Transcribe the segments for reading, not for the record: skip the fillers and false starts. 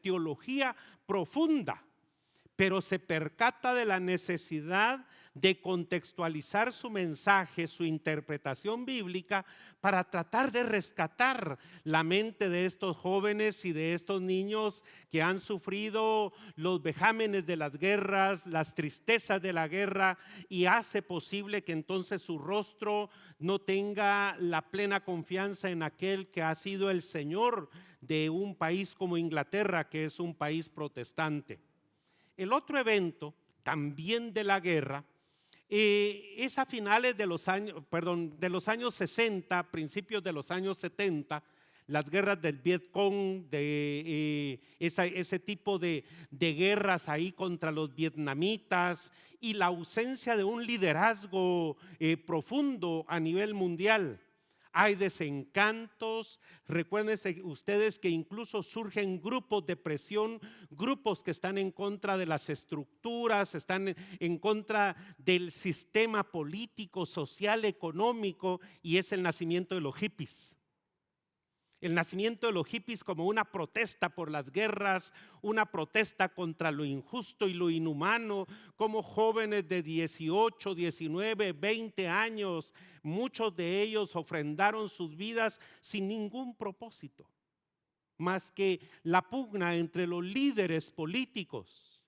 teología profunda, pero se percata de la necesidad de contextualizar su mensaje, su interpretación bíblica, para tratar de rescatar la mente de estos jóvenes y de estos niños que han sufrido los vejámenes de las guerras, las tristezas de la guerra, y hace posible que entonces su rostro no tenga la plena confianza en aquel que ha sido el Señor de un país como Inglaterra, que es un país protestante. El otro evento, también de la guerra, es a finales de los años 60, principios de los años 70, las guerras del Vietcong, ese tipo de guerras ahí contra los vietnamitas, y la ausencia de un liderazgo profundo a nivel mundial. Hay desencantos. Recuérdense ustedes que incluso surgen grupos de presión, grupos que están en contra de las estructuras, están en contra del sistema político, social, económico, y es el nacimiento de los hippies. El nacimiento de los hippies como una protesta por las guerras, una protesta contra lo injusto y lo inhumano, como jóvenes de 18, 19, 20 años, muchos de ellos ofrendaron sus vidas sin ningún propósito, más que la pugna entre los líderes políticos.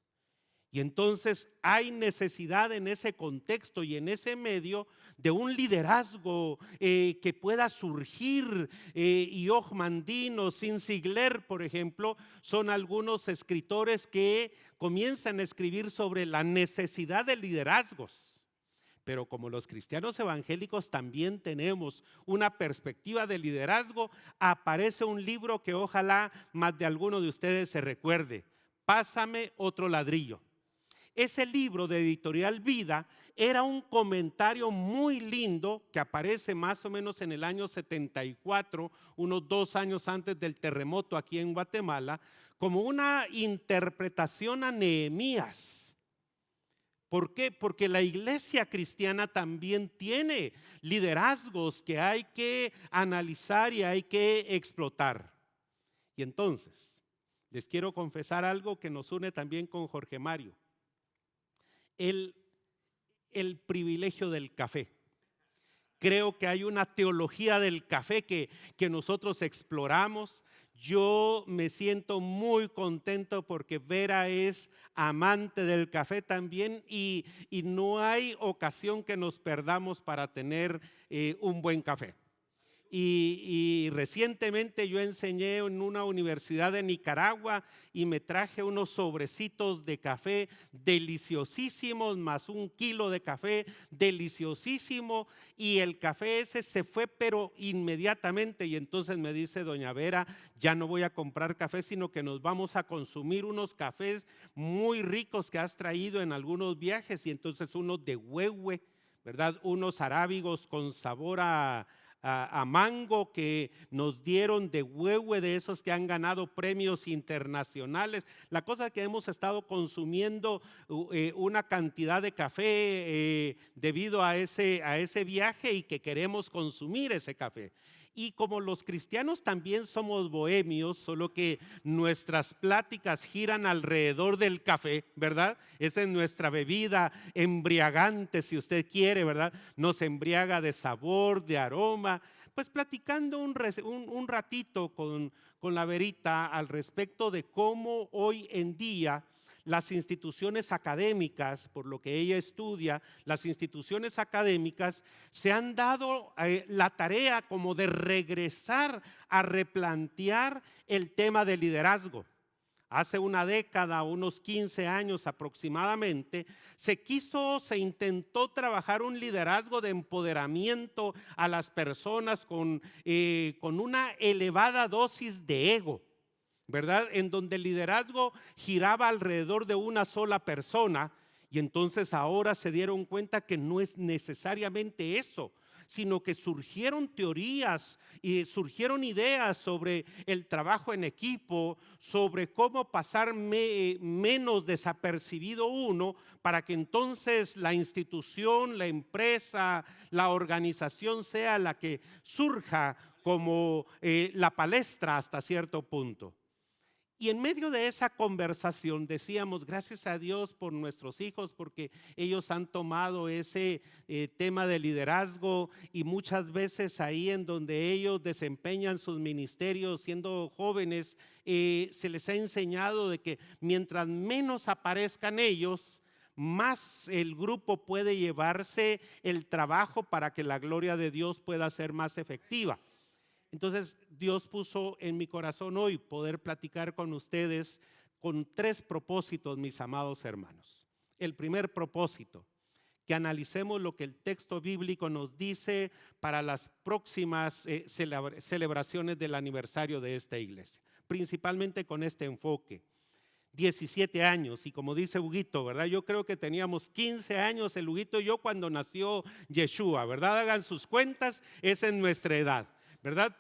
Y entonces hay necesidad en ese contexto y en ese medio de un liderazgo que pueda surgir. Yoch Mandino, Zig Ziglar, por ejemplo, son algunos escritores que comienzan a escribir sobre la necesidad de liderazgos. Pero como los cristianos evangélicos también tenemos una perspectiva de liderazgo, aparece un libro que ojalá más de alguno de ustedes se recuerde: Pásame otro ladrillo. Ese libro de Editorial Vida era un comentario muy lindo que aparece más o menos en el año 74, unos 2 años antes del terremoto aquí en Guatemala, como una interpretación a Nehemías. ¿Por qué? Porque la iglesia cristiana también tiene liderazgos que hay que analizar y hay que explotar. Y entonces, les quiero confesar algo que nos une también con Jorge Mario. El privilegio del café. Creo que hay una teología del café que nosotros exploramos. Yo me siento muy contento porque Vera es amante del café también, y no hay ocasión que nos perdamos para tener un buen café. Y recientemente yo enseñé en una universidad de Nicaragua y me traje unos sobrecitos de café deliciosísimos, más 1 kilo de café deliciosísimo, y el café ese se fue pero inmediatamente. Y entonces me dice doña Vera: ya no voy a comprar café, sino que nos vamos a consumir unos cafés muy ricos que has traído en algunos viajes. Y entonces unos de huehue, ¿verdad? Unos arábigos con sabor a mango que nos dieron, de huehue, de esos que han ganado premios internacionales. La cosa es que hemos estado consumiendo una cantidad de café debido a ese viaje, y que queremos consumir ese café. Y como los cristianos también somos bohemios, solo que nuestras pláticas giran alrededor del café, ¿verdad? Esa es nuestra bebida embriagante, si usted quiere, ¿verdad? Nos embriaga de sabor, de aroma. Pues platicando un ratito con la Verita al respecto de cómo hoy en día las instituciones académicas, por lo que ella estudia, las instituciones académicas se han dado la tarea como de regresar a replantear el tema del liderazgo. Hace una década, unos 15 años aproximadamente, se intentó trabajar un liderazgo de empoderamiento a las personas con una elevada dosis de ego, ¿verdad? En donde el liderazgo giraba alrededor de una sola persona. Y entonces ahora se dieron cuenta que no es necesariamente eso, sino que surgieron teorías y surgieron ideas sobre el trabajo en equipo, sobre cómo pasar menos desapercibido uno, para que entonces la institución, la empresa, la organización sea la que surja como la palestra hasta cierto punto. Y en medio de esa conversación decíamos, gracias a Dios por nuestros hijos, porque ellos han tomado ese tema de liderazgo, y muchas veces ahí en donde ellos desempeñan sus ministerios siendo jóvenes, se les ha enseñado de que mientras menos aparezcan ellos, más el grupo puede llevarse el trabajo para que la gloria de Dios pueda ser más efectiva. Entonces Dios puso en mi corazón hoy poder platicar con ustedes con 3 propósitos, mis amados hermanos. El primer propósito, que analicemos lo que el texto bíblico nos dice para las próximas celebraciones del aniversario de esta iglesia, principalmente con este enfoque. 17 años, y como dice Huguito, ¿verdad? Yo creo que teníamos 15 años el Huguito y yo cuando nació Yeshua, ¿verdad? Hagan sus cuentas, es en nuestra edad, ¿verdad?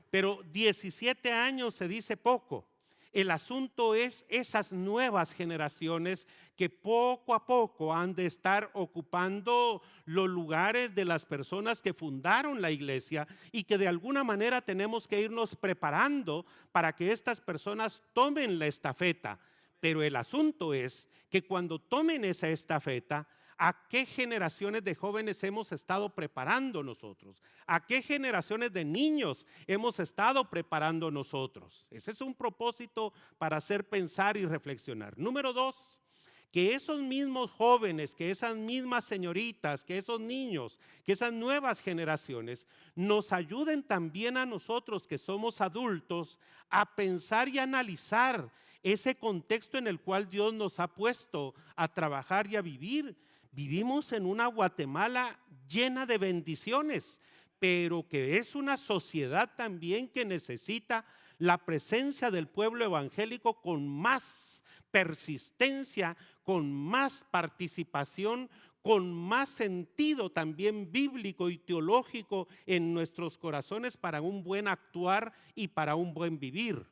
Pero 17 años se dice poco. El asunto es esas nuevas generaciones que poco a poco han de estar ocupando los lugares de las personas que fundaron la iglesia, y que de alguna manera tenemos que irnos preparando para que estas personas tomen la estafeta. Pero el asunto es que cuando tomen esa estafeta, ¿a qué generaciones de jóvenes hemos estado preparando nosotros? ¿A qué generaciones de niños hemos estado preparando nosotros? Ese es un propósito para hacer pensar y reflexionar. Número 2, que esos mismos jóvenes, que esas mismas señoritas, que esos niños, que esas nuevas generaciones nos ayuden también a nosotros que somos adultos a pensar y analizar ese contexto en el cual Dios nos ha puesto a trabajar y a vivir. Vivimos en una Guatemala llena de bendiciones, pero que es una sociedad también que necesita la presencia del pueblo evangélico con más persistencia, con más participación, con más sentido también bíblico y teológico en nuestros corazones para un buen actuar y para un buen vivir.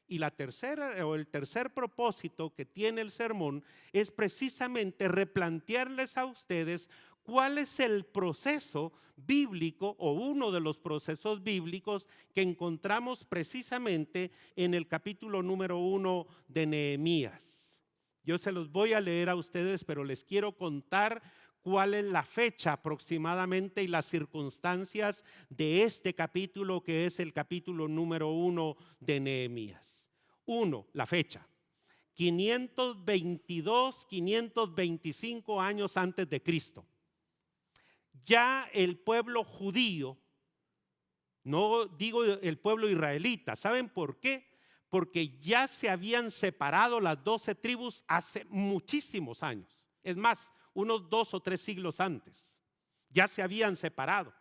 Y el tercer propósito que tiene el sermón es precisamente replantearles a ustedes cuál es el proceso bíblico, o uno de los procesos bíblicos que encontramos precisamente en el capítulo número 1 de Nehemías. Yo se los voy a leer a ustedes, pero les quiero contar cuál es la fecha aproximadamente y las circunstancias de este capítulo, que es el capítulo número 1 de Nehemías. 1, la fecha: 522, 525 años antes de Cristo. Ya el pueblo judío, no digo el pueblo israelita, ¿saben por qué? Porque ya se habían separado las 12 tribus hace muchísimos años. Es más, unos 2 o 3 siglos antes. Ya se habían separado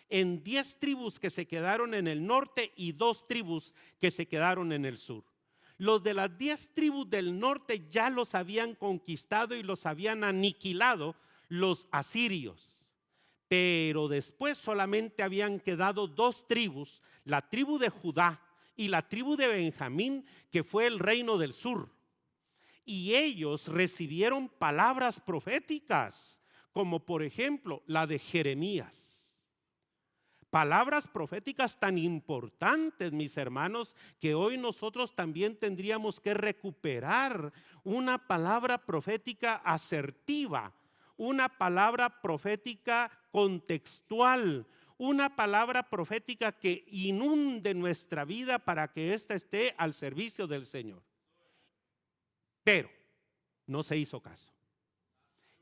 en 10 tribus que se quedaron en el norte y 2 tribus que se quedaron en el sur. Los de las 10 tribus del norte ya los habían conquistado y los habían aniquilado los asirios. Pero después solamente habían quedado 2 tribus, la tribu de Judá y la tribu de Benjamín, que fue el reino del sur. Y ellos recibieron palabras proféticas, como por ejemplo la de Jeremías. Palabras proféticas tan importantes, mis hermanos, que hoy nosotros también tendríamos que recuperar una palabra profética asertiva, una palabra profética contextual, una palabra profética que inunde nuestra vida para que ésta esté al servicio del Señor. Pero no se hizo caso.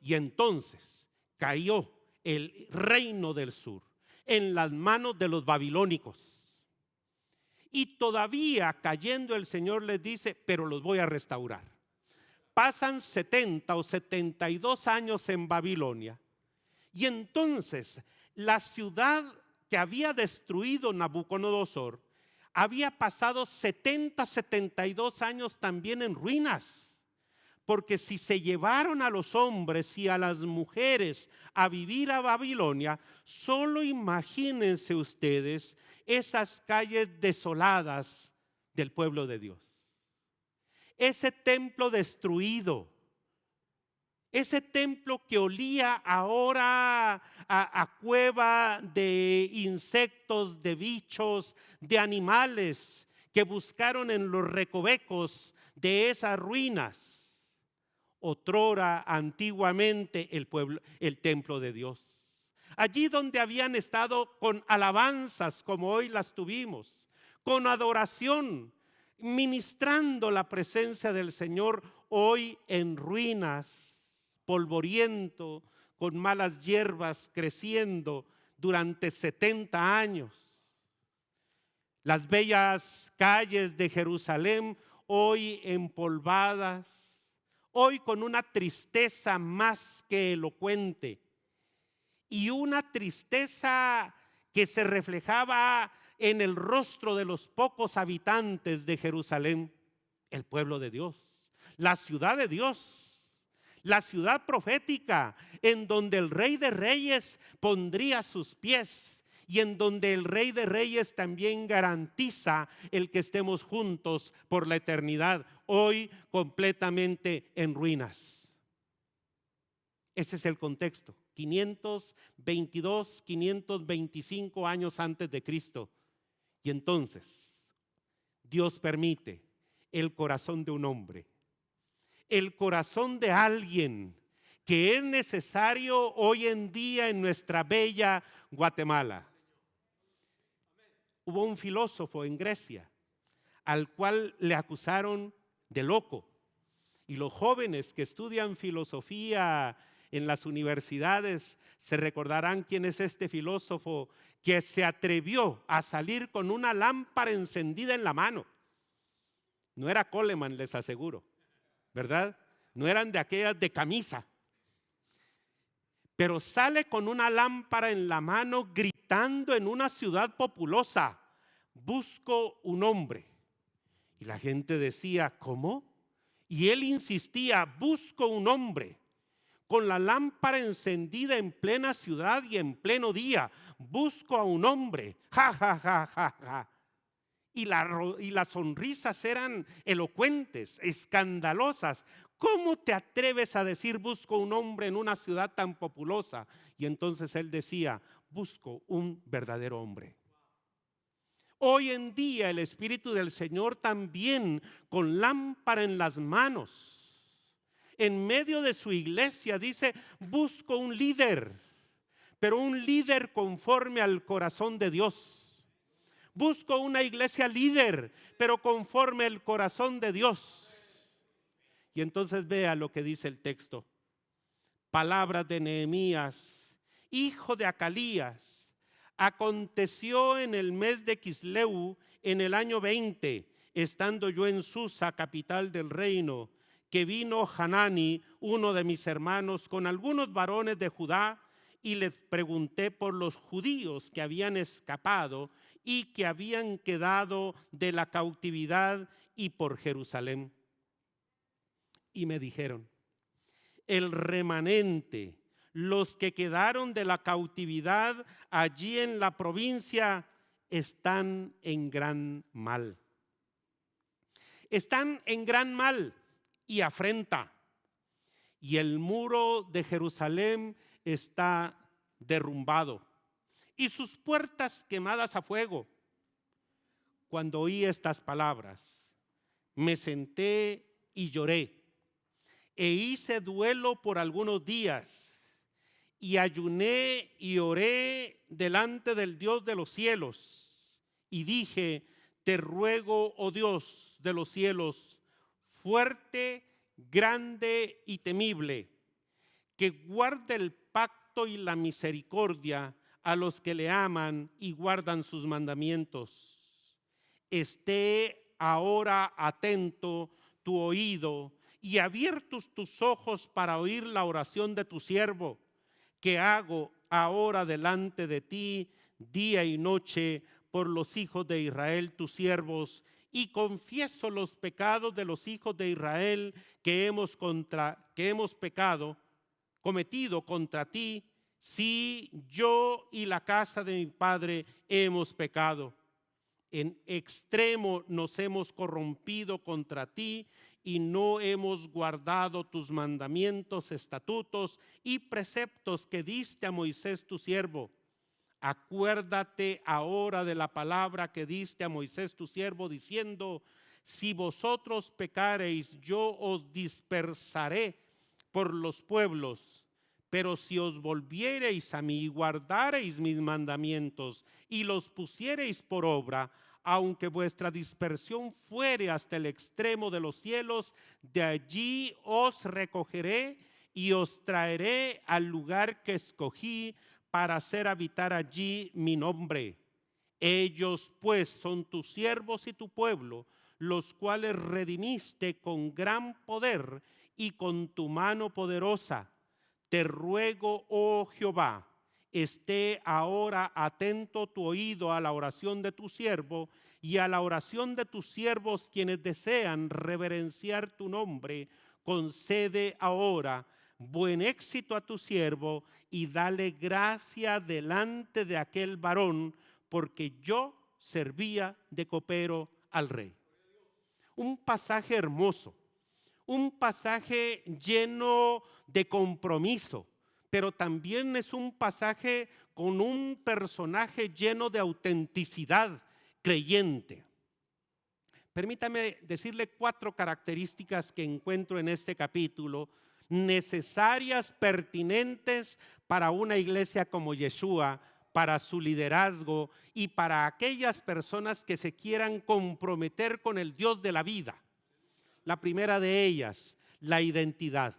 Y entonces cayó el reino del sur en las manos de los babilónicos. Y todavía cayendo, el Señor les dice: pero los voy a restaurar. Pasan 70 o 72 años en Babilonia, y entonces la ciudad que había destruido Nabucodonosor había pasado 70, 72 años también en ruinas. Porque si se llevaron a los hombres y a las mujeres a vivir a Babilonia, solo imagínense ustedes esas calles desoladas del pueblo de Dios. Ese templo destruido, ese templo que olía ahora a cueva de insectos, de bichos, de animales, que buscaron en los recovecos de esas ruinas, otrora, antiguamente, el templo de Dios. Allí donde habían estado con alabanzas como hoy las tuvimos, con adoración, ministrando la presencia del Señor, hoy en ruinas, polvoriento, con malas hierbas creciendo durante 70 años. Las bellas calles de Jerusalén hoy empolvadas, hoy con una tristeza más que elocuente, y una tristeza que se reflejaba en el rostro de los pocos habitantes de Jerusalén, el pueblo de Dios, la ciudad de Dios, la ciudad profética, en donde el Rey de Reyes pondría sus pies y en donde el Rey de Reyes también garantiza el que estemos juntos por la eternidad, hoy completamente en ruinas. Ese es el contexto. 522, 525 años antes de Cristo. Y entonces Dios permite el corazón de un hombre, el corazón de alguien que es necesario hoy en día en nuestra bella Guatemala. Hubo un filósofo en Grecia al cual le acusaron de loco, y los jóvenes que estudian filosofía en las universidades se recordarán quién es este filósofo que se atrevió a salir con una lámpara encendida en la mano. No era Coleman, les aseguro, ¿verdad? No eran de aquellas de camisa, pero sale con una lámpara en la mano gritando en una ciudad populosa: busco un hombre. Y la gente decía: ¿cómo? Y él insistía: busco un hombre. Con la lámpara encendida en plena ciudad y en pleno día, busco a un hombre. Ja, ja, ja, ja, ja. Y las sonrisas eran elocuentes, escandalosas. ¿Cómo te atreves a decir busco un hombre en una ciudad tan populosa? Y entonces él decía: busco un verdadero hombre. Hoy en día el Espíritu del Señor también, con lámpara en las manos, en medio de su iglesia, dice: busco un líder, pero un líder conforme al corazón de Dios. Busco una iglesia líder, pero conforme al corazón de Dios. Y entonces vea lo que dice el texto. Palabras de Nehemías, hijo de Acalías. Aconteció en el mes de Quisleu, en el año 20, estando yo en Susa, capital del reino, que vino Hanani, uno de mis hermanos, con algunos varones de Judá, y les pregunté por los judíos que habían escapado y que habían quedado de la cautividad, y por Jerusalén. Y me dijeron: el remanente, los que quedaron de la cautividad allí en la provincia, están en gran mal. Están en gran mal y afrenta, y el muro de Jerusalén está derrumbado y sus puertas quemadas a fuego. Cuando oí estas palabras, me senté y lloré, e hice duelo por algunos días, y ayuné y oré delante del Dios de los cielos, y dije: te ruego, oh Dios de los cielos, fuerte, grande y temible, que guarde el pacto y la misericordia a los que le aman y guardan sus mandamientos. Esté ahora atento tu oído y abiertos tus ojos para oír la oración de tu siervo, que hago ahora delante de ti día y noche por los hijos de Israel, tus siervos, y confieso los pecados de los hijos de Israel que hemos cometido contra ti. Sí, yo y la casa de mi padre hemos pecado. En extremo nos hemos corrompido contra ti y no hemos guardado tus mandamientos, estatutos y preceptos que diste a Moisés tu siervo. Acuérdate ahora de la palabra que diste a Moisés tu siervo, diciendo: si vosotros pecareis, yo os dispersaré por los pueblos. Pero si os volviereis a mí y guardareis mis mandamientos y los pusiereis por obra, aunque vuestra dispersión fuere hasta el extremo de los cielos, de allí os recogeré y os traeré al lugar que escogí para hacer habitar allí mi nombre. Ellos pues son tus siervos y tu pueblo, los cuales redimiste con gran poder y con tu mano poderosa. Te ruego, oh Jehová, esté ahora atento tu oído a la oración de tu siervo y a la oración de tus siervos quienes desean reverenciar tu nombre. Concede ahora buen éxito a tu siervo y dale gracia delante de aquel varón, porque yo servía de copero al rey. Un pasaje hermoso, un pasaje lleno de compromiso, pero también es un pasaje con un personaje lleno de autenticidad creyente. Permítame decirle 4 características que encuentro en este capítulo, necesarias, pertinentes para una iglesia como Yeshua, para su liderazgo y para aquellas personas que se quieran comprometer con el Dios de la vida. La primera de ellas, la identidad.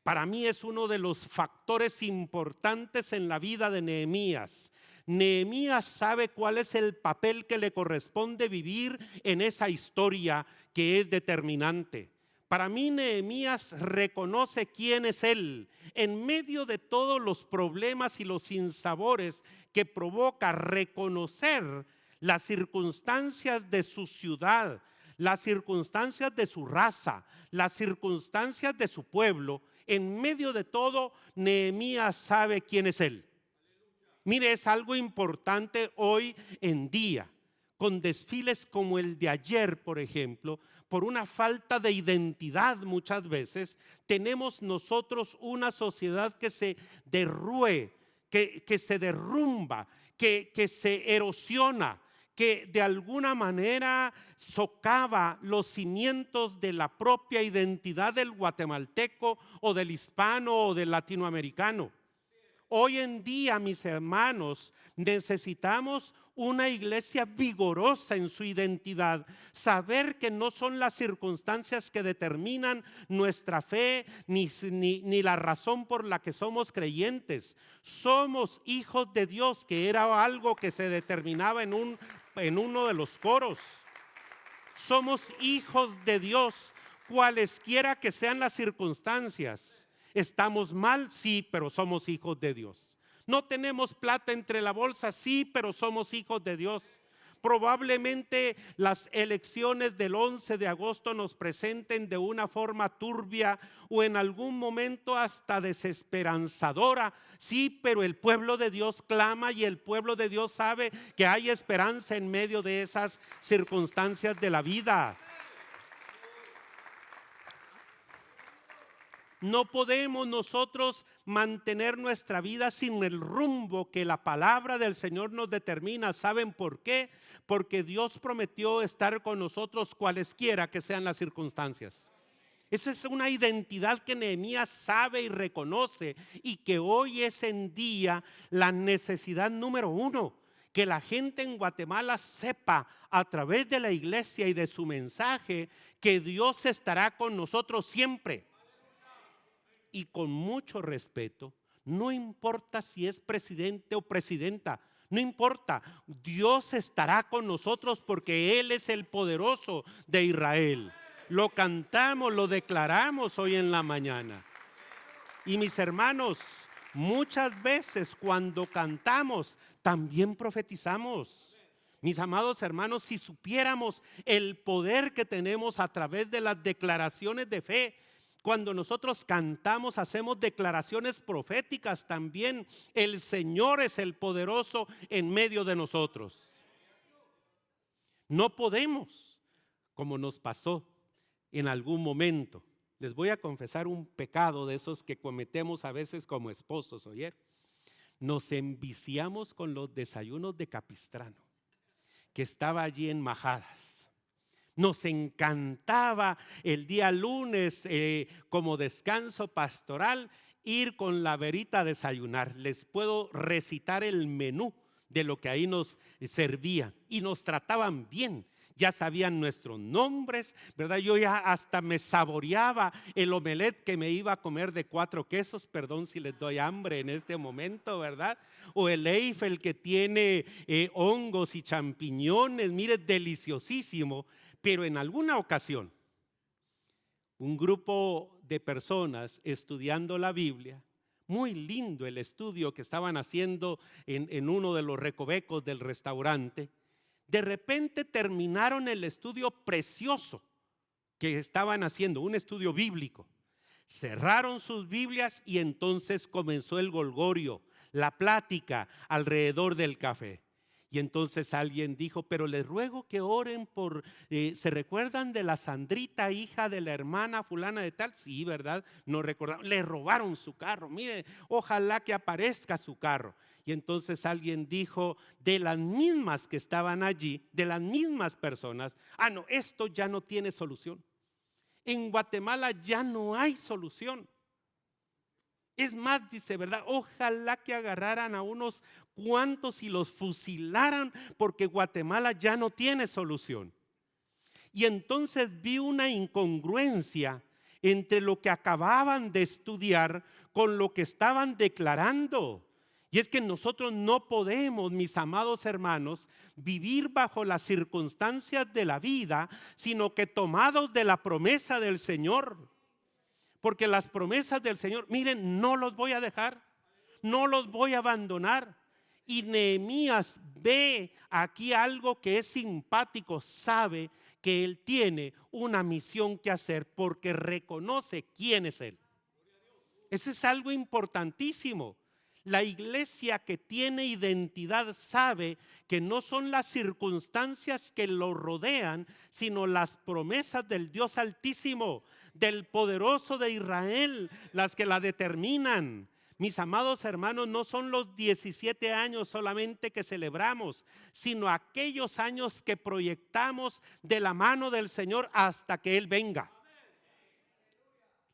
Para mí es uno de los factores importantes en la vida de Nehemías. Nehemías sabe cuál es el papel que le corresponde vivir en esa historia que es determinante. Para mí Nehemías reconoce quién es él en medio de todos los problemas y los sinsabores que provoca reconocer las circunstancias de su ciudad, las circunstancias de su raza, las circunstancias de su pueblo. En medio de todo, Nehemías sabe quién es él. Mire, es algo importante hoy en día, con desfiles como el de ayer, por ejemplo, por una falta de identidad muchas veces, tenemos nosotros una sociedad que se derrue, que se derrumba, que se erosiona, que de alguna manera socava los cimientos de la propia identidad del guatemalteco o del hispano o del latinoamericano. Hoy en día, mis hermanos, necesitamos una iglesia vigorosa en su identidad, saber que no son las circunstancias que determinan nuestra fe ni la razón por la que somos creyentes. Somos hijos de Dios, que era algo que se determinaba en uno de los coros. Somos hijos de Dios, cualesquiera que sean las circunstancias. ¿Estamos mal? Sí, pero somos hijos de Dios. ¿No tenemos plata entre la bolsa? Sí, pero somos hijos de Dios. Probablemente las elecciones del 11 de agosto nos presenten de una forma turbia o en algún momento hasta desesperanzadora. Sí, pero el pueblo de Dios clama y el pueblo de Dios sabe que hay esperanza en medio de esas circunstancias de la vida. No podemos nosotros mantener nuestra vida sin el rumbo que la palabra del Señor nos determina. ¿Saben por qué? Porque Dios prometió estar con nosotros cualesquiera que sean las circunstancias. Esa es una identidad que Nehemías sabe y reconoce y que hoy es en día la necesidad número 1. Que la gente en Guatemala sepa a través de la iglesia y de su mensaje que Dios estará con nosotros siempre. Y con mucho respeto, no importa si es presidente o presidenta, no importa, Dios estará con nosotros porque Él es el poderoso de Israel. Lo cantamos, lo declaramos hoy en la mañana. Y mis hermanos, muchas veces cuando cantamos, también profetizamos. Mis amados hermanos, si supiéramos el poder que tenemos a través de las declaraciones de fe, cuando nosotros cantamos, hacemos declaraciones proféticas también. El Señor es el poderoso en medio de nosotros. No podemos, como nos pasó en algún momento. Les voy a confesar un pecado de esos que cometemos a veces como esposos, ¿oyeron? nos enviciamos con los desayunos de Capistrano, que estaba allí en Majadas. Nos encantaba el día lunes, como descanso pastoral, ir con la Verita a desayunar. Les puedo recitar el menú de lo que ahí nos servían y nos trataban bien. Ya sabían nuestros nombres, ¿verdad? Yo ya hasta me saboreaba el omelette que me iba a comer de 4 quesos, perdón si les doy hambre en este momento, ¿verdad? O el Eiffel que tiene hongos y champiñones, mire, deliciosísimo. Pero en alguna ocasión, un grupo de personas estudiando la Biblia, muy lindo el estudio que estaban haciendo en uno de los recovecos del restaurante, de repente terminaron el estudio precioso que estaban haciendo, un estudio bíblico. Cerraron sus Biblias y entonces comenzó el golgorio, la plática alrededor del café. Y entonces alguien dijo, pero les ruego que oren por, ¿se recuerdan de la Sandrita, hija de la hermana fulana de tal? Sí, ¿verdad? No recordamos, le robaron su carro, miren, ojalá que aparezca su carro. Y entonces alguien dijo, de las mismas que estaban allí, de las mismas personas, no, esto ya no tiene solución. En Guatemala ya no hay solución. Es más, dice, ¿verdad? Ojalá que agarraran a unos cuantos y los fusilaran, porque Guatemala ya no tiene solución. Y entonces vi una incongruencia entre lo que acababan de estudiar con lo que estaban declarando. Y es que nosotros no podemos, mis amados hermanos, vivir bajo las circunstancias de la vida, sino que tomados de la promesa del Señor. Porque las promesas del Señor, miren, no los voy a dejar, no los voy a abandonar. Y Nehemías ve aquí algo que es simpático, sabe que él tiene una misión que hacer porque reconoce quién es él. Eso es algo importantísimo. La iglesia que tiene identidad sabe que no son las circunstancias que lo rodean, sino las promesas del Dios Altísimo, del poderoso de Israel, las que la determinan. Mis amados hermanos, no son los 17 años solamente que celebramos, sino aquellos años que proyectamos de la mano del Señor hasta que Él venga.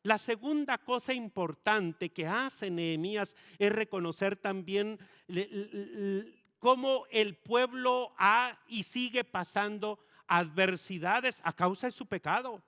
La segunda cosa importante que hace Nehemías es reconocer también cómo el pueblo ha y sigue pasando adversidades a causa de su pecado.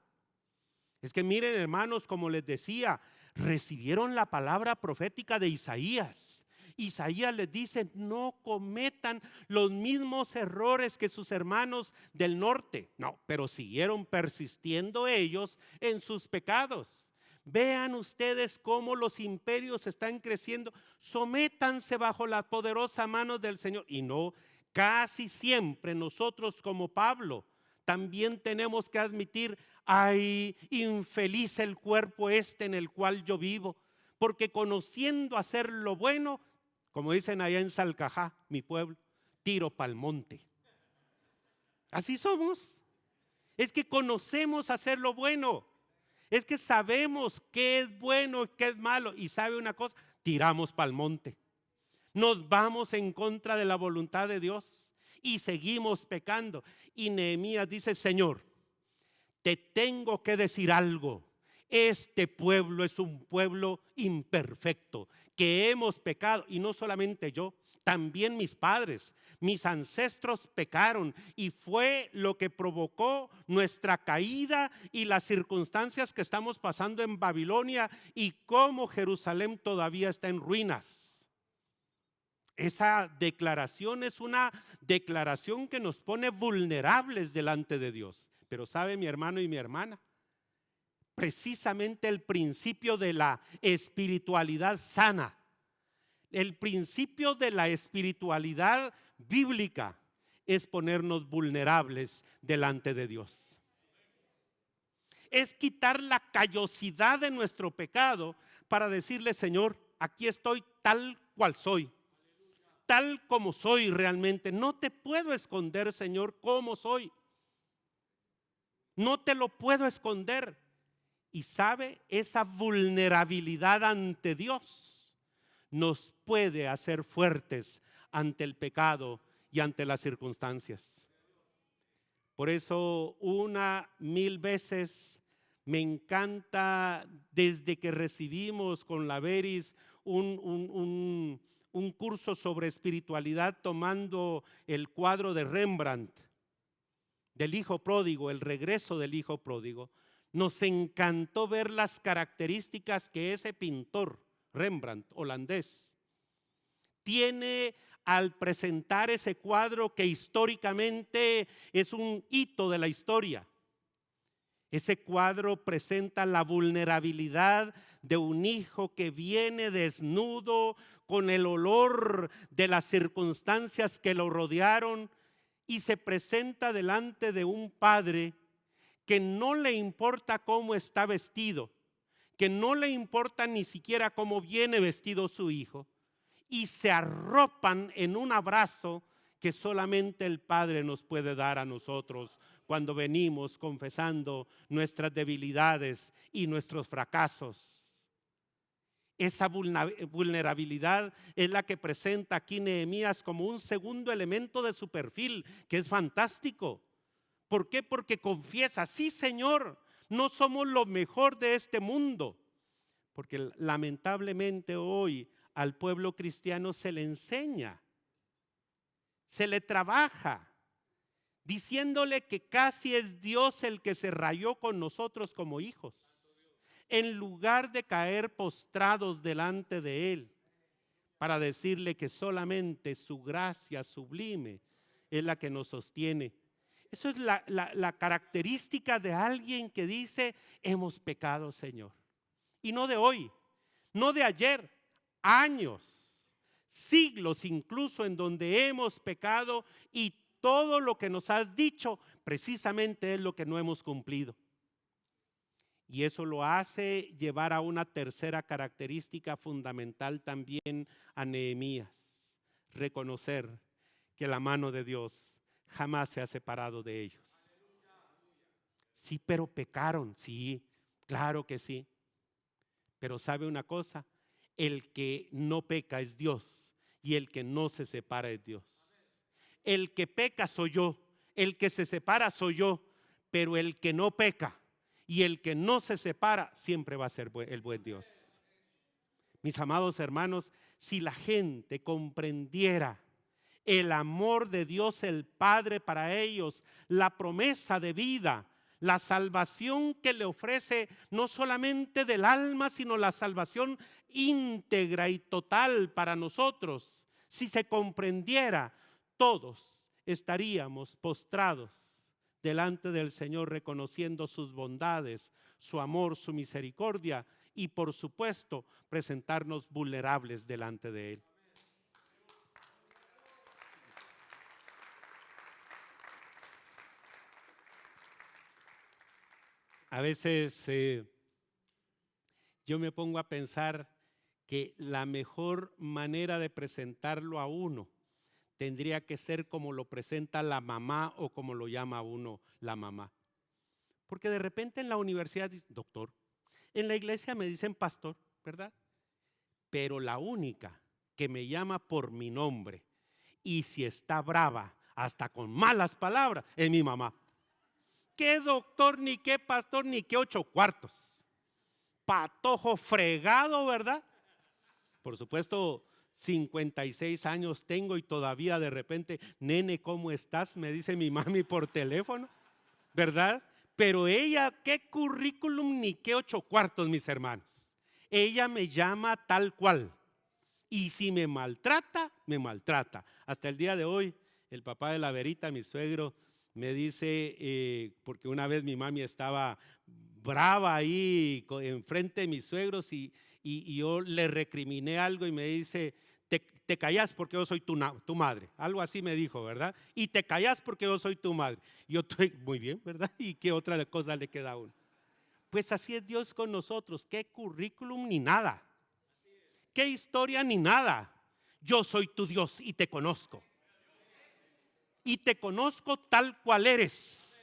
Es que miren, hermanos, como les decía, recibieron la palabra profética de Isaías. Isaías les dice, no cometan los mismos errores que sus hermanos del norte. No, pero siguieron persistiendo ellos en sus pecados. Vean ustedes cómo los imperios están creciendo. Sométanse bajo la poderosa mano del Señor. Y no, casi siempre nosotros como Pablo también tenemos que admitir, ay, infeliz el cuerpo en el cual yo vivo, porque conociendo hacer lo bueno, como dicen allá en Salcajá, mi pueblo, tiro pa'l monte. Así somos. Es que conocemos hacer lo bueno. Es que sabemos qué es bueno y qué es malo. Y sabe una cosa, tiramos pa'l monte. Nos vamos en contra de la voluntad de Dios y seguimos pecando. Y Nehemías dice, Señor, te tengo que decir algo. Este pueblo es un pueblo imperfecto, que hemos pecado, y no solamente yo, también mis padres, mis ancestros pecaron, y fue lo que provocó nuestra caída y las circunstancias que estamos pasando en Babilonia y cómo Jerusalén todavía está en ruinas. Esa declaración es una declaración que nos pone vulnerables delante de Dios. Pero sabe, mi hermano y mi hermana, precisamente el principio de la espiritualidad sana, el principio de la espiritualidad bíblica es ponernos vulnerables delante de Dios. Es quitar la callosidad de nuestro pecado para decirle, Señor, aquí estoy tal cual soy, tal como soy realmente. No te puedo esconder, Señor, cómo soy. No te lo puedo esconder. Y sabe, esa vulnerabilidad ante Dios nos puede hacer fuertes ante el pecado y ante las circunstancias. Por eso 1000 veces me encanta, desde que recibimos con la Veris un curso sobre espiritualidad, tomando el cuadro de Rembrandt del hijo pródigo, el regreso del hijo pródigo. Nos encantó ver las características que ese pintor, Rembrandt, holandés, tiene al presentar ese cuadro, que históricamente es un hito de la historia. Ese cuadro presenta la vulnerabilidad de un hijo que viene desnudo, con el olor de las circunstancias que lo rodearon, y se presenta delante de un padre que no le importa cómo está vestido, que no le importa ni siquiera cómo viene vestido su hijo, y se arropan en un abrazo que solamente el Padre nos puede dar a nosotros cuando venimos confesando nuestras debilidades y nuestros fracasos. Esa vulnerabilidad es la que presenta aquí Nehemías como un segundo elemento de su perfil, que es fantástico. ¿Por qué? Porque confiesa: sí, Señor, no somos lo mejor de este mundo. Porque lamentablemente hoy al pueblo cristiano se le enseña, se le trabaja, diciéndole que casi es Dios el que se rayó con nosotros como hijos, en lugar de caer postrados delante de Él para decirle que solamente su gracia sublime es la que nos sostiene. Eso es la característica de alguien que dice: hemos pecado, Señor. Y no de hoy, no de ayer, años, siglos incluso, en donde hemos pecado, y todo lo que nos has dicho precisamente es lo que no hemos cumplido. Y eso lo hace llevar a una tercera característica fundamental también a Nehemías: reconocer que la mano de Dios jamás se ha separado de ellos. Sí, pero pecaron, sí, claro que sí. Pero ¿sabe una cosa? El que no peca es Dios, y el que no se separa es Dios. El que peca soy yo, el que se separa soy yo, pero el que no peca y el que no se separa siempre va a ser el buen Dios. Mis amados hermanos, si la gente comprendiera el amor de Dios el Padre para ellos, la promesa de vida, la salvación que le ofrece, no solamente del alma, sino la salvación íntegra y total para nosotros, si se comprendiera, todos estaríamos postrados delante del Señor, reconociendo sus bondades, su amor, su misericordia, y por supuesto presentarnos vulnerables delante de Él. A veces yo me pongo a pensar que la mejor manera de presentarlo a uno tendría que ser como lo presenta la mamá, o como lo llama a uno la mamá. Porque de repente en la universidad dicen doctor, en la iglesia me dicen pastor, ¿verdad? Pero la única que me llama por mi nombre, y si está brava, hasta con malas palabras, es mi mamá. ¿Qué doctor, ni qué pastor, ni qué 8 cuartos? Patojo fregado, ¿verdad? Por supuesto, 56 años tengo y todavía de repente: nene, ¿cómo estás?, me dice mi mami por teléfono, ¿verdad? Pero ella, ¿qué currículum ni qué 8 cuartos, mis hermanos? Ella me llama tal cual. Y si me maltrata, me maltrata. Hasta el día de hoy, el papá de la Verita, mi suegro, me dice, porque una vez mi mami estaba brava ahí enfrente de mis suegros, y yo le recriminé algo, y me dice: te callas porque yo soy tu madre. Algo así me dijo, ¿verdad? Y te callas porque yo soy tu madre. Yo estoy muy bien, ¿verdad? ¿Y qué otra cosa le queda a uno? Pues así es Dios con nosotros. ¿Qué currículum ni nada? ¿Qué historia ni nada? Yo soy tu Dios y te conozco. Y te conozco tal cual eres.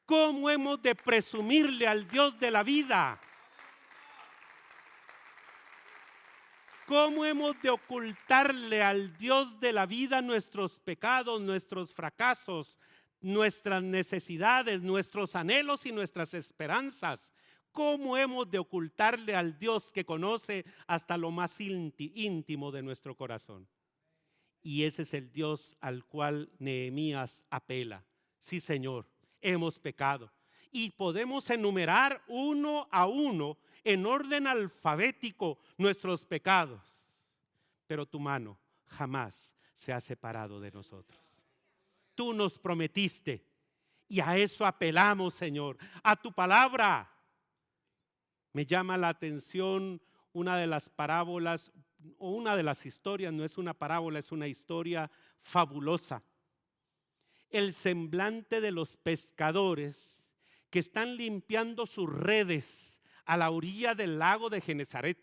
¿Cómo hemos de presumirle al Dios de la vida? ¿Cómo hemos de ocultarle al Dios de la vida nuestros pecados, nuestros fracasos, nuestras necesidades, nuestros anhelos y nuestras esperanzas? ¿Cómo hemos de ocultarle al Dios que conoce hasta lo más íntimo de nuestro corazón? Y ese es el Dios al cual Nehemías apela. Sí, Señor, hemos pecado. Y podemos enumerar uno a uno en orden alfabético nuestros pecados. Pero tu mano jamás se ha separado de nosotros. Tú nos prometiste y a eso apelamos, Señor, a tu palabra. Me llama la atención una de las parábolas o una de las historias, no es una parábola, es una historia fabulosa. El semblante de los pescadores que están limpiando sus redes a la orilla del lago de Genesaret.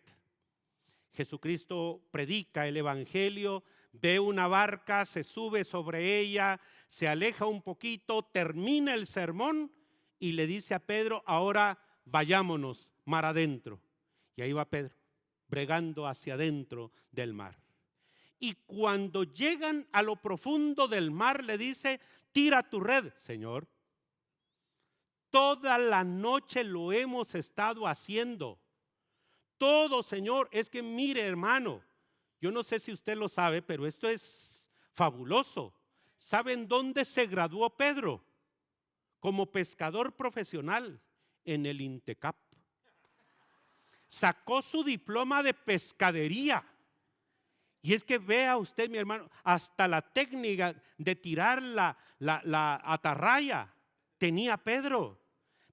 Jesucristo predica el evangelio, ve una barca, se sube sobre ella, se aleja un poquito, termina el sermón y le dice a Pedro: ahora vayámonos mar adentro. Y ahí va Pedro, bregando hacia adentro del mar. Y cuando llegan a lo profundo del mar, le dice: tira tu red, Señor. Toda la noche lo hemos estado haciendo. Todo, Señor. Es que mire, hermano, yo no sé si usted lo sabe, pero esto es fabuloso. ¿Saben dónde se graduó Pedro? Como pescador profesional, en el INTECAP. Sacó su diploma de pescadería. Y es que vea usted, mi hermano, hasta la técnica de tirar la atarraya tenía Pedro.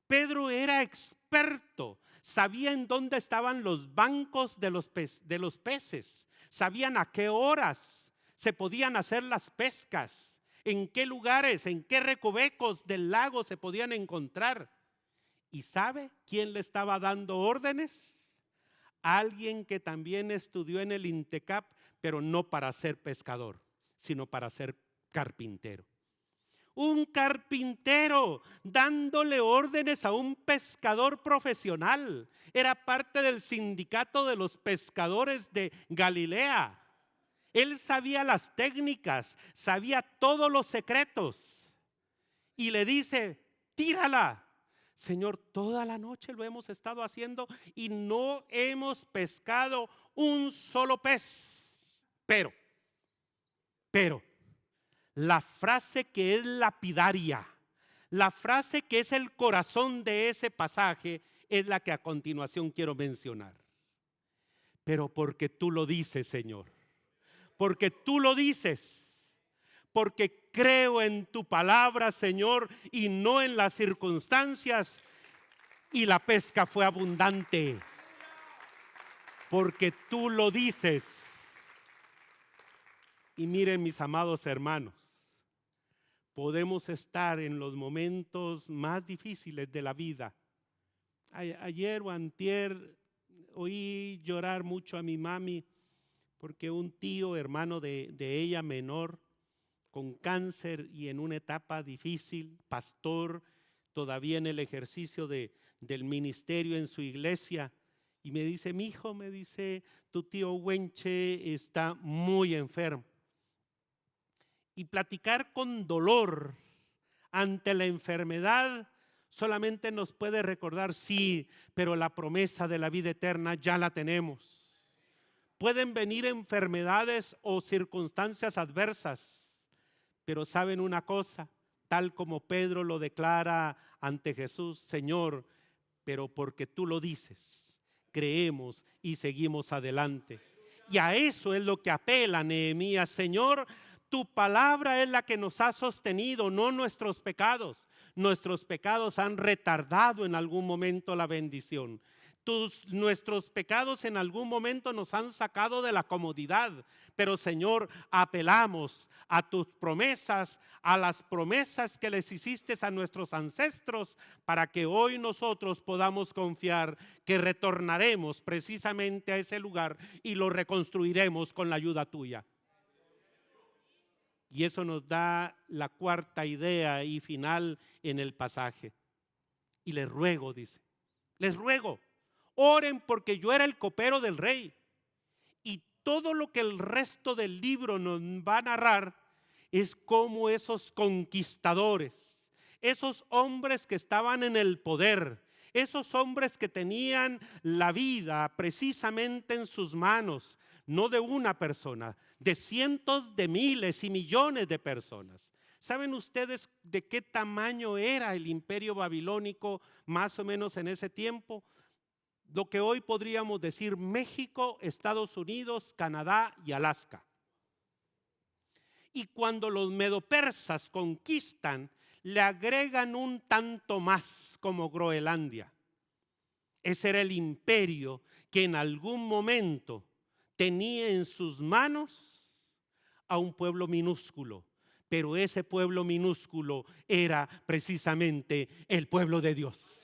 Pedro era experto, sabía en dónde estaban los bancos de los peces, sabían a qué horas se podían hacer las pescas, en qué lugares, en qué recovecos del lago se podían encontrar. ¿Y sabe quién le estaba dando órdenes? Alguien que también estudió en el INTECAP, pero no para ser pescador, sino para ser carpintero. Un carpintero dándole órdenes a un pescador profesional. Era parte del sindicato de los pescadores de Galilea. Él sabía las técnicas, sabía todos los secretos. Y le dice: tírala. Señor, toda la noche lo hemos estado haciendo y no hemos pescado un solo pez. Pero, la frase que es lapidaria, la frase que es el corazón de ese pasaje es la que a continuación quiero mencionar. Pero porque tú lo dices, Señor, porque tú lo dices, porque creo en tu palabra, Señor, y no en las circunstancias, y la pesca fue abundante, porque tú lo dices. Y miren, mis amados hermanos, podemos estar en los momentos más difíciles de la vida. Ayer o antier oí llorar mucho a mi mami porque un tío, hermano de ella menor, con cáncer y en una etapa difícil, pastor, todavía en el ejercicio del ministerio en su iglesia, y me dice: mi hijo, me dice, tu tío Wenche está muy enfermo. Y platicar con dolor ante la enfermedad solamente nos puede recordar: sí, pero la promesa de la vida eterna ya la tenemos. Pueden venir enfermedades o circunstancias adversas, pero saben una cosa, tal como Pedro lo declara ante Jesús: Señor, pero porque tú lo dices, creemos y seguimos adelante. Y a eso es lo que apela Nehemías: Señor, tu palabra es la que nos ha sostenido, no nuestros pecados. Nuestros pecados han retardado en algún momento la bendición. Nuestros pecados en algún momento nos han sacado de la comodidad, pero Señor, apelamos a tus promesas, a las promesas que les hiciste a nuestros ancestros, para que hoy nosotros podamos confiar que retornaremos precisamente a ese lugar y lo reconstruiremos con la ayuda tuya. Y eso nos da la cuarta idea y final en el pasaje. Y les ruego, dice, les ruego, oren porque yo era el copero del rey y todo lo que el resto del libro nos va a narrar es cómo esos conquistadores, esos hombres que estaban en el poder, esos hombres que tenían la vida precisamente en sus manos, no de una persona, de cientos de miles y millones de personas. ¿Saben ustedes de qué tamaño era el imperio babilónico más o menos en ese tiempo? Lo que hoy podríamos decir México, Estados Unidos, Canadá y Alaska. Y cuando los medopersas conquistan, le agregan un tanto más como Groenlandia. Ese era el imperio que en algún momento tenía en sus manos a un pueblo minúsculo, pero ese pueblo minúsculo era precisamente el pueblo de Dios.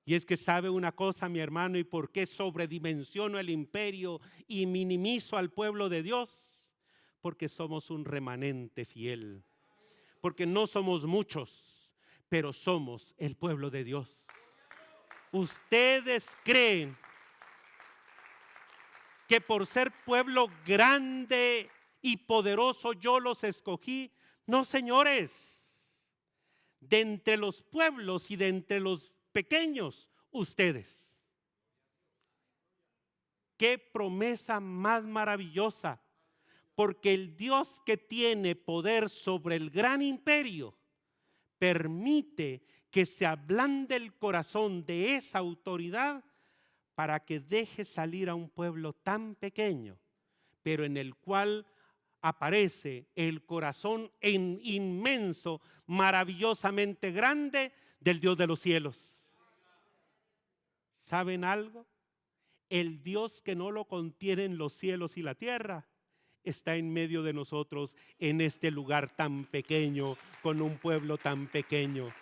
Y es que sabe una cosa, mi hermano, y por qué sobredimensiono el imperio y minimizo al pueblo de Dios, porque somos un remanente fiel, porque no somos muchos, pero somos el pueblo de Dios. ¿Ustedes creen que por ser pueblo grande y poderoso yo los escogí? No, señores. De entre los pueblos y de entre los pequeños, ustedes. Qué promesa más maravillosa, porque el Dios que tiene poder sobre el gran imperio permite que se ablande el corazón de esa autoridad para que deje salir a un pueblo tan pequeño, pero en el cual aparece el corazón inmenso, maravillosamente grande del Dios de los cielos. ¿Saben algo? El Dios que no lo contienen los cielos y la tierra está en medio de nosotros en este lugar tan pequeño, con un pueblo tan pequeño.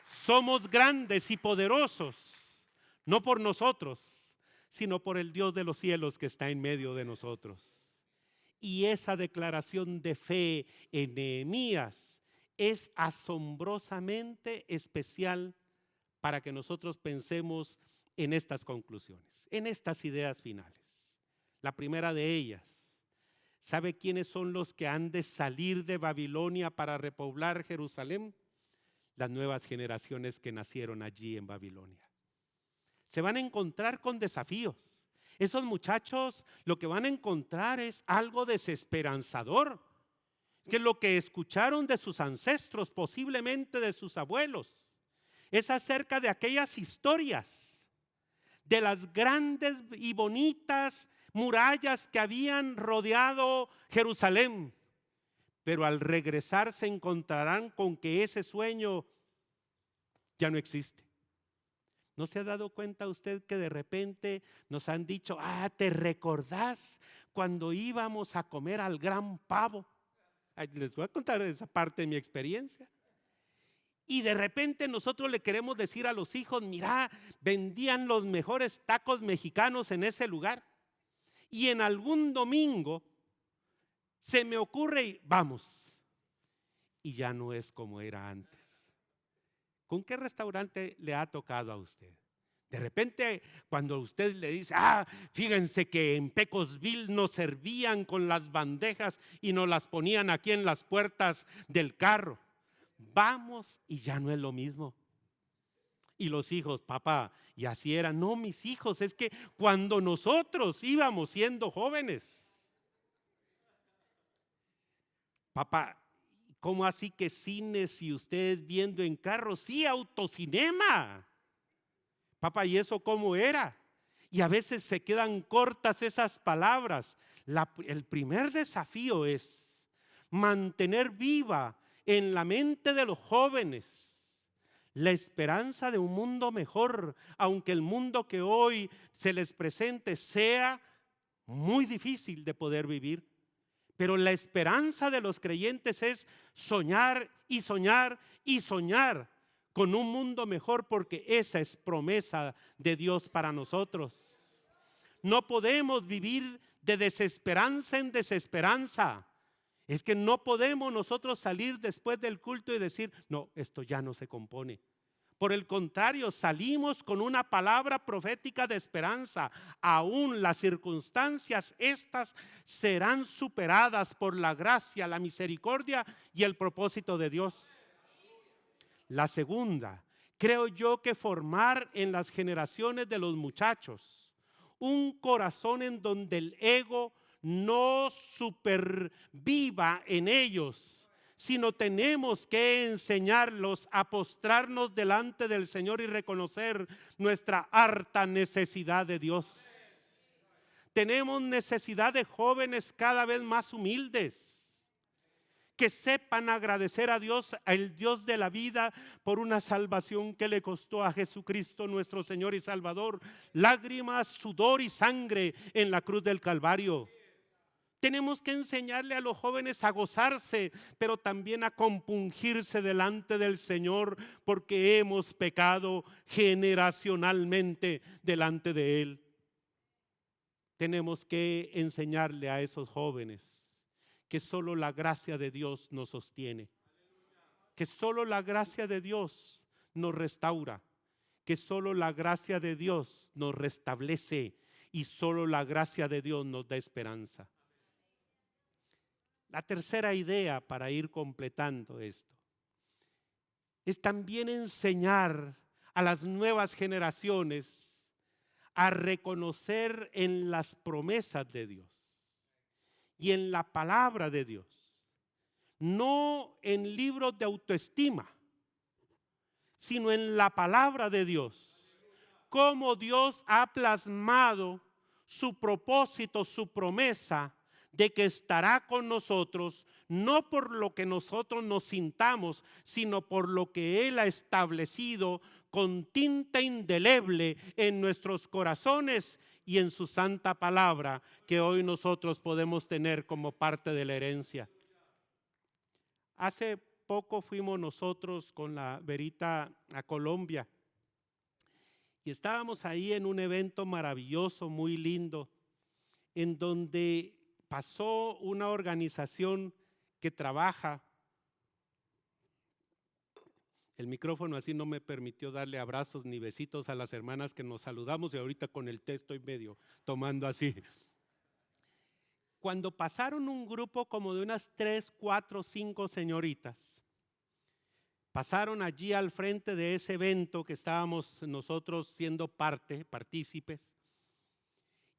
Somos grandes y poderosos, no por nosotros, sino por el Dios de los cielos que está en medio de nosotros. Y esa declaración de fe en Nehemías es asombrosamente especial para que nosotros pensemos en estas conclusiones, en estas ideas finales. La primera de ellas, ¿sabe quiénes son los que han de salir de Babilonia para repoblar Jerusalén? Las nuevas generaciones que nacieron allí en Babilonia. Se van a encontrar con desafíos. Esos muchachos lo que van a encontrar es algo desesperanzador, que es lo que escucharon de sus ancestros, posiblemente de sus abuelos. Es acerca de aquellas historias, de las grandes y bonitas murallas que habían rodeado Jerusalén. Pero al regresar se encontrarán con que ese sueño ya no existe. ¿No se ha dado cuenta usted que de repente nos han dicho, ¿te recordás cuando íbamos a comer al gran pavo? Les voy a contar esa parte de mi experiencia. Y de repente nosotros le queremos decir a los hijos, mira, vendían los mejores tacos mexicanos en ese lugar. Y en algún domingo se me ocurre y vamos. Y ya no es como era antes. ¿Con qué restaurante le ha tocado a usted? De repente cuando usted le dice, fíjense que en Pecosville nos servían con las bandejas y nos las ponían aquí en las puertas del carro. Vamos y ya no es lo mismo. Y los hijos, papá, y así era. No, mis hijos, es que cuando nosotros íbamos siendo jóvenes, papá, ¿cómo así que cines y ustedes viendo en carros? Sí, autocinema. Papá, ¿y eso cómo era? Y a veces se quedan cortas esas palabras. El primer desafío es mantener viva en la mente de los jóvenes la esperanza de un mundo mejor, aunque el mundo que hoy se les presente sea muy difícil de poder vivir. Pero la esperanza de los creyentes es soñar y soñar y soñar con un mundo mejor, porque esa es promesa de Dios para nosotros. No podemos vivir de desesperanza en desesperanza. Es que no podemos nosotros salir después del culto y decir, no, esto ya no se compone. Por el contrario, salimos con una palabra profética de esperanza. Aún las circunstancias estas serán superadas por la gracia, la misericordia y el propósito de Dios. La segunda, creo yo que formar en las generaciones de los muchachos un corazón en donde el ego no superviva en ellos, sino tenemos que enseñarlos a postrarnos delante del Señor y reconocer nuestra harta necesidad de Dios. Tenemos necesidad de jóvenes cada vez más humildes, que sepan agradecer a Dios, al Dios de la vida, por una salvación que le costó a Jesucristo nuestro Señor y Salvador, lágrimas, sudor y sangre en la cruz del Calvario. Tenemos que enseñarle a los jóvenes a gozarse, pero también a compungirse delante del Señor, porque hemos pecado generacionalmente delante de Él. Tenemos que enseñarle a esos jóvenes que solo la gracia de Dios nos sostiene, que solo la gracia de Dios nos restaura, que solo la gracia de Dios nos restablece y solo la gracia de Dios nos da esperanza. La tercera idea, para ir completando esto, es también enseñar a las nuevas generaciones a reconocer en las promesas de Dios y en la palabra de Dios, no en libros de autoestima, sino en la palabra de Dios, cómo Dios ha plasmado su propósito, su promesa de que estará con nosotros, no por lo que nosotros nos sintamos, sino por lo que Él ha establecido con tinta indeleble en nuestros corazones y en su santa palabra, que hoy nosotros podemos tener como parte de la herencia. Hace poco fuimos nosotros con la Verita a Colombia y estábamos ahí en un evento maravilloso, muy lindo, en donde pasó una organización que trabaja. El micrófono así no me permitió darle abrazos ni besitos a las hermanas que nos saludamos, y ahorita con el té estoy medio tomando así. Cuando pasaron un grupo como de unas 3, 4, 5 señoritas, pasaron allí al frente de ese evento que estábamos nosotros siendo partícipes,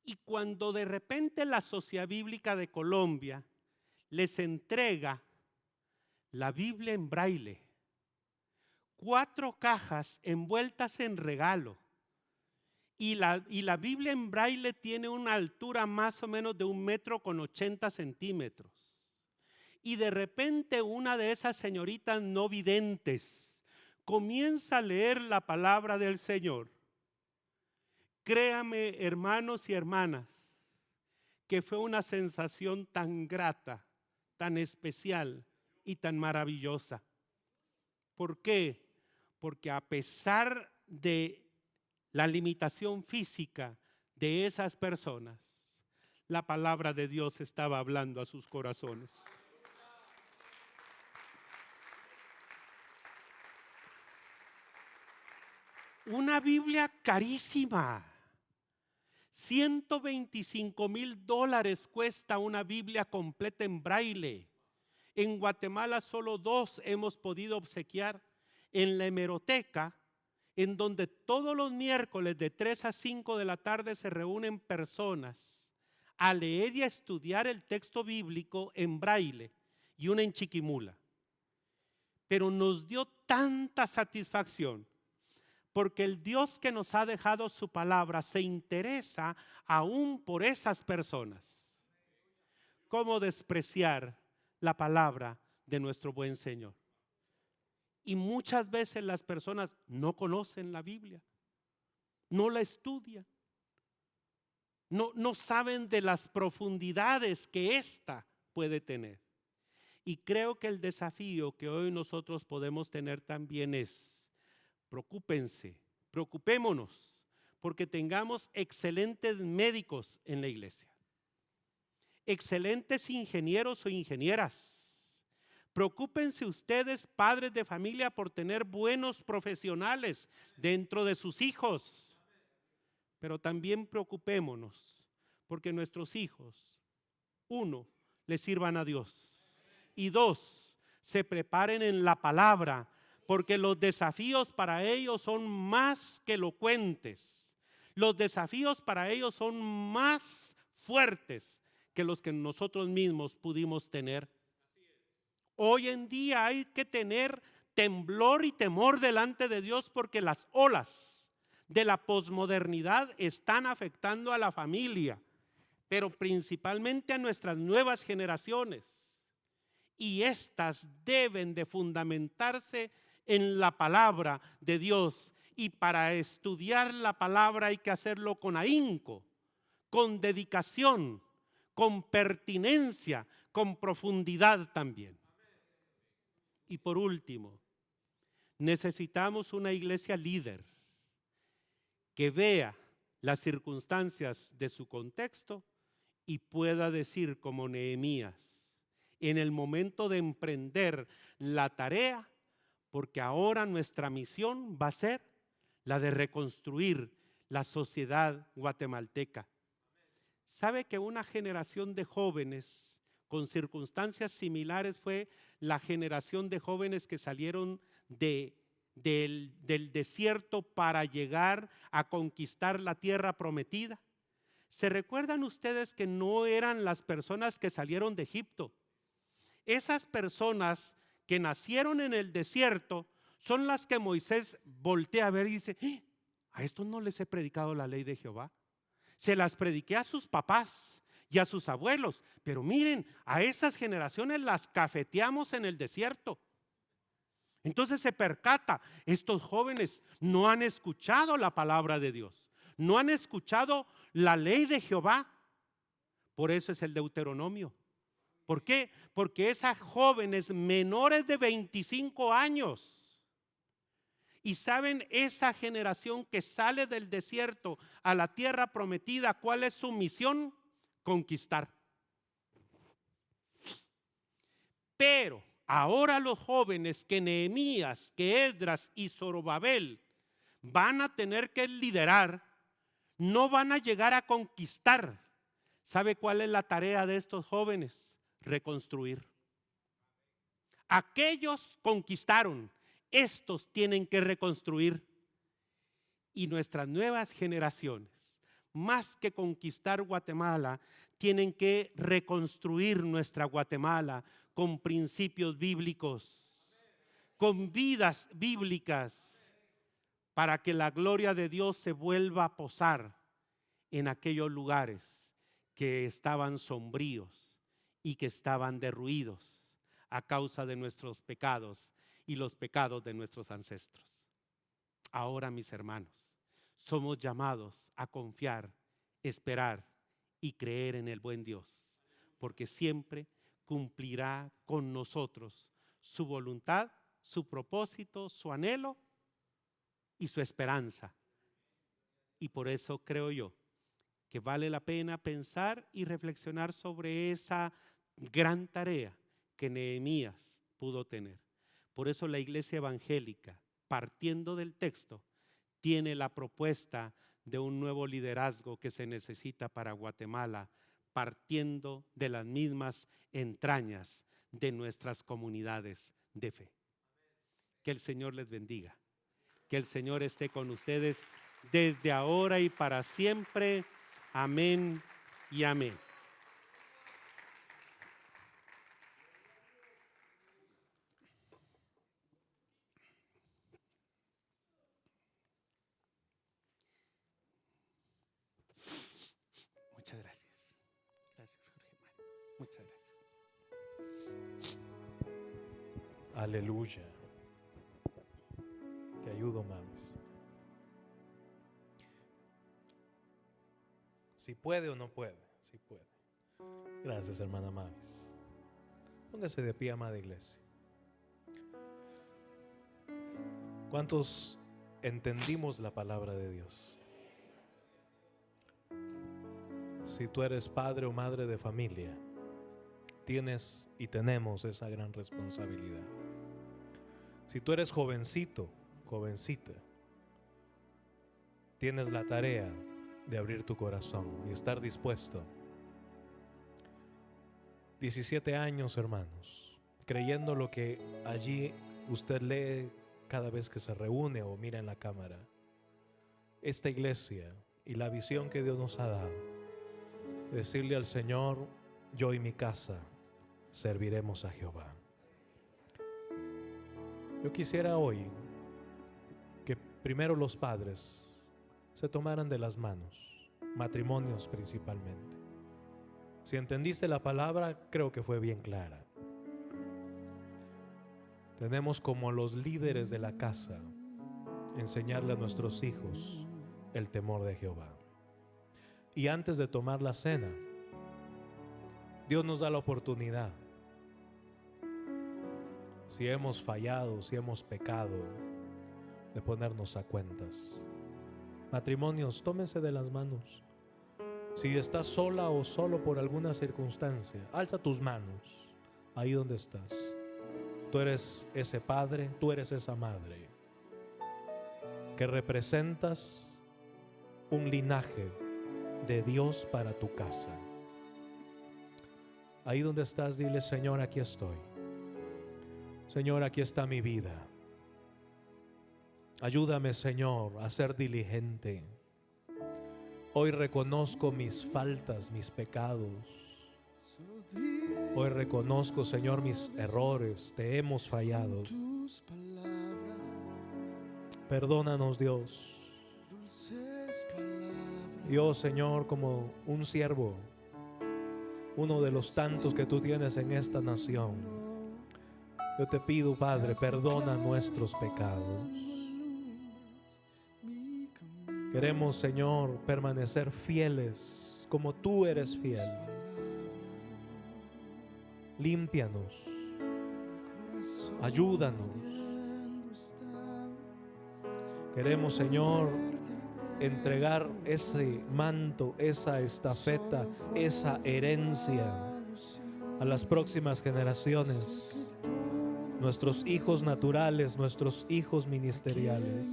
y cuando de repente la Sociedad Bíblica de Colombia les entrega la Biblia en braille, 4 cajas envueltas en regalo, y la Biblia en braille tiene una altura más o menos de 1,80 m, y de repente una de esas señoritas no videntes comienza a leer la palabra del Señor. Créame, hermanos y hermanas, que fue una sensación tan grata, tan especial y tan maravillosa. ¿Por qué? Porque a pesar de la limitación física de esas personas, la palabra de Dios estaba hablando a sus corazones. Una Biblia carísima. $125,000 cuesta una Biblia completa en braille. En Guatemala solo 2 hemos podido obsequiar en la hemeroteca, en donde todos los miércoles de 3 a 5 de la tarde se reúnen personas a leer y a estudiar el texto bíblico en braille y una en chiquimula. Pero nos dio tanta satisfacción, porque el Dios que nos ha dejado su palabra se interesa aún por esas personas. ¿Cómo despreciar la palabra de nuestro buen Señor? Y muchas veces las personas no conocen la Biblia, no la estudian, no saben de las profundidades que ésta puede tener. Y creo que el desafío que hoy nosotros podemos tener también es: preocupémonos porque tengamos excelentes médicos en la iglesia, excelentes ingenieros o ingenieras, Preocúpense ustedes, padres de familia, por tener buenos profesionales dentro de sus hijos. Pero también preocupémonos porque nuestros hijos, uno, les sirvan a Dios. Y dos, se preparen en la palabra, porque los desafíos para ellos son más que elocuentes. Los desafíos para ellos son más fuertes que los que nosotros mismos pudimos tener. Hoy en día hay que tener temblor y temor delante de Dios, porque las olas de la posmodernidad están afectando a la familia, pero principalmente a nuestras nuevas generaciones. Y estas deben de fundamentarse en la palabra de Dios. Y para estudiar la palabra hay que hacerlo con ahínco, con dedicación, con pertinencia, con profundidad también. Y por último, necesitamos una iglesia líder que vea las circunstancias de su contexto y pueda decir como Nehemías, en el momento de emprender la tarea, porque ahora nuestra misión va a ser la de reconstruir la sociedad guatemalteca. ¿Sabe que una generación de jóvenes con circunstancias similares fue la generación de jóvenes que salieron del desierto para llegar a conquistar la tierra prometida? ¿Se recuerdan ustedes que no eran las personas que salieron de Egipto? Esas personas que nacieron en el desierto son las que Moisés voltea a ver y dice: a estos no les he predicado la ley de Jehová. Se las prediqué a sus papás y a sus abuelos, pero miren, a esas generaciones las cafeteamos en el desierto. Entonces se percata, estos jóvenes no han escuchado la palabra de Dios, no han escuchado la ley de Jehová. Por eso es el Deuteronomio. ¿Por qué? Porque esas jóvenes menores de 25 años, y saben, esa generación que sale del desierto a la tierra prometida, ¿cuál es su misión? Conquistar. Pero ahora los jóvenes que Nehemías, que Esdras y Zorobabel van a tener que liderar, no van a llegar a conquistar. ¿Sabe cuál es la tarea de estos jóvenes? Reconstruir. Aquellos conquistaron, estos tienen que reconstruir. Y nuestras nuevas generaciones, más que conquistar Guatemala, tienen que reconstruir nuestra Guatemala con principios bíblicos, con vidas bíblicas, para que la gloria de Dios se vuelva a posar en aquellos lugares que estaban sombríos y que estaban derruidos a causa de nuestros pecados y los pecados de nuestros ancestros. Ahora, mis hermanos, somos llamados a confiar, esperar y creer en el buen Dios, porque siempre cumplirá con nosotros su voluntad, su propósito, su anhelo y su esperanza. Y por eso creo yo que vale la pena pensar y reflexionar sobre esa gran tarea que Nehemías pudo tener. Por eso la iglesia evangélica, partiendo del texto, tiene la propuesta de un nuevo liderazgo que se necesita para Guatemala, partiendo de las mismas entrañas de nuestras comunidades de fe. Que el Señor les bendiga, que el Señor esté con ustedes desde ahora y para siempre. Amén y amén. Muchas gracias. Gracias, Jorge Mario. Muchas gracias. Aleluya. Te ayudo, Mavis. Si puede o no puede, si puede. Gracias, hermana Mavis. Póngase de pie, amada iglesia. ¿Cuántos entendimos la palabra de Dios? Si tú eres padre o madre de familia, tienes y tenemos esa gran responsabilidad. Si tú eres jovencito, jovencita, tienes la tarea de abrir tu corazón y estar dispuesto. 17 años, hermanos, creyendo lo que allí usted lee cada vez que se reúne o mira en la cámara. Esta iglesia y la visión que Dios nos ha dado, decirle al Señor: yo y mi casa serviremos a Jehová. Yo quisiera hoy que primero los padres se tomaran de las manos, matrimonios principalmente. Si entendiste la palabra, creo que fue bien clara. Tenemos como los líderes de la casa enseñarle a nuestros hijos el temor de Jehová. Y antes de tomar la cena, Dios nos da la oportunidad. Si hemos fallado, si hemos pecado, de ponernos a cuentas. Matrimonios, tómense de las manos. Si estás sola o solo por alguna circunstancia, alza tus manos ahí donde estás. Tú eres ese padre, tú eres esa madre que representas un linaje de Dios para tu casa. Ahí donde estás, dile: Señor, aquí estoy. Señor, aquí está mi vida. Ayúdame, Señor, a ser diligente. Hoy reconozco mis faltas, mis pecados. Hoy reconozco, Señor, mis errores. Te hemos fallado. Perdónanos, Dios. Yo, Señor, como un siervo, uno de los tantos que tú tienes en esta nación, yo te pido, Padre, perdona nuestros pecados. Queremos, Señor, permanecer fieles como tú eres fiel. Límpianos, ayúdanos. Queremos, Señor, entregar ese manto, esa estafeta, esa herencia a las próximas generaciones, nuestros hijos naturales, nuestros hijos ministeriales,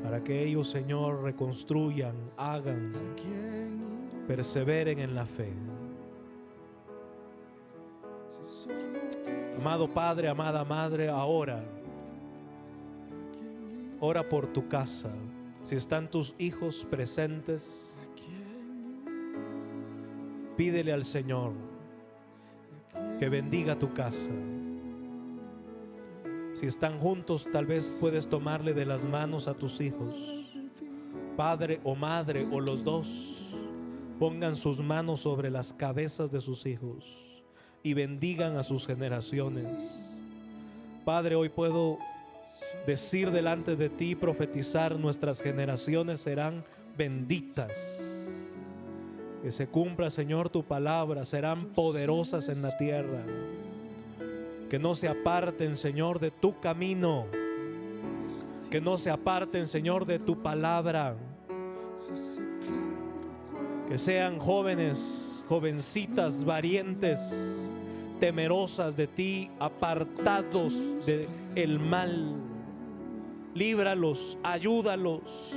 para que ellos, Señor, reconstruyan, hagan, perseveren en la fe. Amado Padre, amada Madre, ahora ora por tu casa. Si están tus hijos presentes, pídele al Señor que bendiga tu casa. Si están juntos, tal vez puedes tomarle de las manos a tus hijos. Padre o madre o los dos, pongan sus manos sobre las cabezas de sus hijos y bendigan a sus generaciones. Padre, hoy puedo decir delante de ti, profetizar: nuestras generaciones serán benditas. Que se cumpla, Señor, tu palabra, serán poderosas en la tierra. Que no se aparten, Señor, de tu camino. Que no se aparten, Señor, de tu palabra. Que sean jóvenes, jovencitas, valientes, temerosas de ti, apartados del mal. Líbralos, ayúdalos,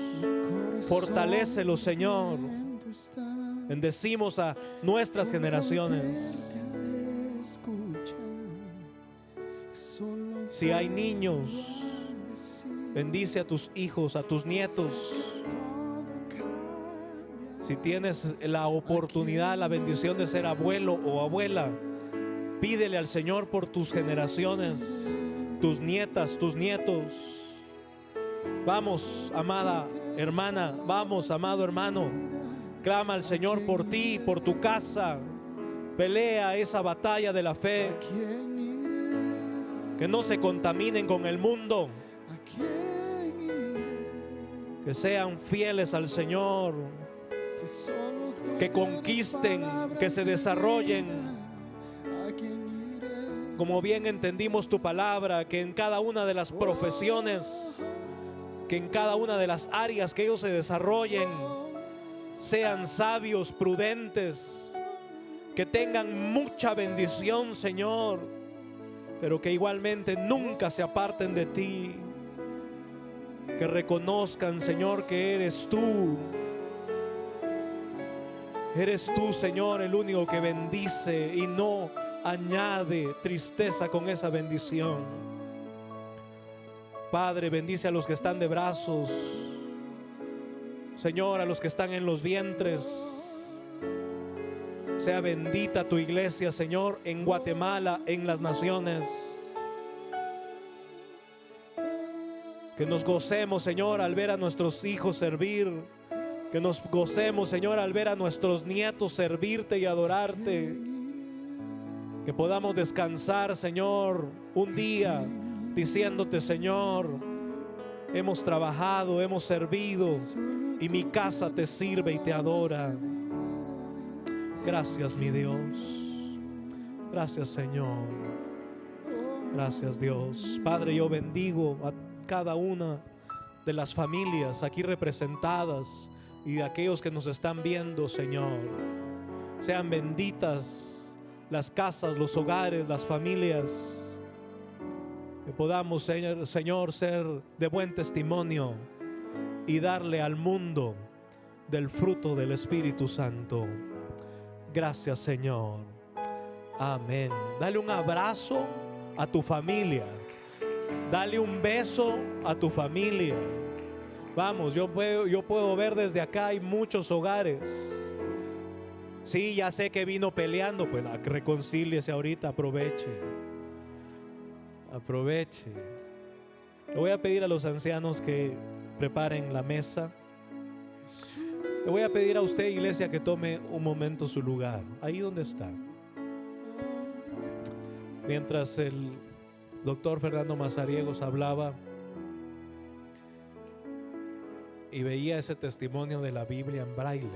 fortalécelos, Señor. Bendecimos a nuestras generaciones. Si hay niños, bendice a tus hijos, a tus nietos. Si tienes la oportunidad, la bendición de ser abuelo o abuela, pídele al Señor por tus generaciones, tus nietas, tus nietos. Vamos, amada hermana, vamos, amado hermano, clama al Señor por ti, por tu casa. Pelea esa batalla de la fe. Que no se contaminen con el mundo. Que sean fieles al Señor. Que conquisten, que se desarrollen. Como bien entendimos tu palabra, que en cada una de las profesiones, que en cada una de las áreas que ellos se desarrollen, sean sabios, prudentes, que tengan mucha bendición, Señor, pero que igualmente nunca se aparten de ti. Que reconozcan, Señor, que eres tú. Eres tú, Señor, el único que bendice y no añade tristeza con esa bendición. Padre, bendice a los que están de brazos, Señor, a los que están en los vientres. Sea bendita tu iglesia, Señor, en Guatemala, en las naciones. Que nos gocemos, Señor, al ver a nuestros hijos servir. Que nos gocemos, Señor, al ver a nuestros nietos servirte y adorarte. Que podamos descansar, Señor, un día diciéndote, Señor, hemos trabajado, hemos servido y mi casa te sirve y te adora. Gracias, mi Dios. Gracias, Señor. Gracias, Dios. Padre, yo bendigo a cada una de las familias aquí representadas y de aquellos que nos están viendo, Señor. Sean benditas las casas, los hogares, las familias. Que podamos, Señor, ser de buen testimonio y darle al mundo del fruto del Espíritu Santo. Gracias, Señor. Amén. Dale un abrazo a tu familia. Dale un beso a tu familia. Vamos, yo puedo ver desde acá, hay muchos hogares. Sí, ya sé que vino peleando, pues reconcíliese ahorita, aproveche. Aproveche. Le voy a pedir a los ancianos que preparen la mesa. Le voy a pedir a usted, iglesia, que tome un momento su lugar, ahí donde está. Mientras el doctor Fernando Mazariegos hablaba y veía ese testimonio de la Biblia en braille,